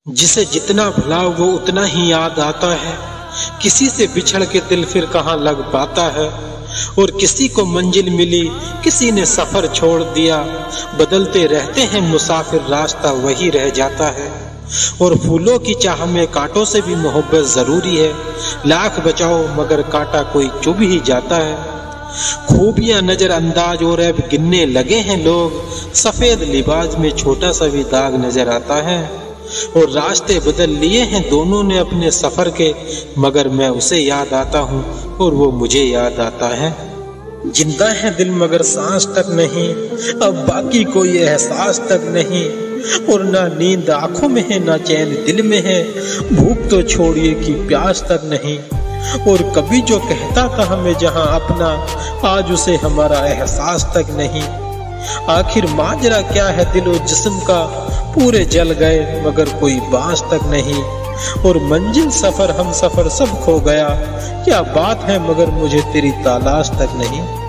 जिसे जितना भुलाओ वो उतना ही याद आता है। किसी से बिछड़ के दिल फिर कहाँ लग पाता है। और किसी को मंजिल मिली, किसी ने सफर छोड़ दिया। बदलते रहते हैं मुसाफिर, रास्ता वही रह जाता है। और फूलों की चाह में कांटों से भी मोहब्बत जरूरी है। लाख बचाओ मगर कांटा कोई चुभ ही जाता है। खूबियां नजर अंदाज और अब गिनने लगे हैं लोग। सफेद लिबास में छोटा सा भी दाग नजर आता है। और रास्ते बदल लिए हैं दोनों ने अपने सफर के, मगर मैं उसे याद आता हूँ और वो मुझे याद आता है। जिंदा है दिल मगर सांस तक नहीं, अब बाकी कोई एहसास तक नहीं। और ना नींद आंखों में है ना चैन दिल में है, भूख तो छोड़िए कि प्यास तक नहीं। और कभी जो कहता था हमें जहां अपना, आज उसे हमारा एहसास तक नहीं। आखिर माजरा क्या है दिल और जिस्म का, पूरे जल गए मगर कोई बांस तक नहीं। और मंजिल सफर हम सफर सब खो गया, क्या बात है मगर मुझे तेरी तलाश तक नहीं।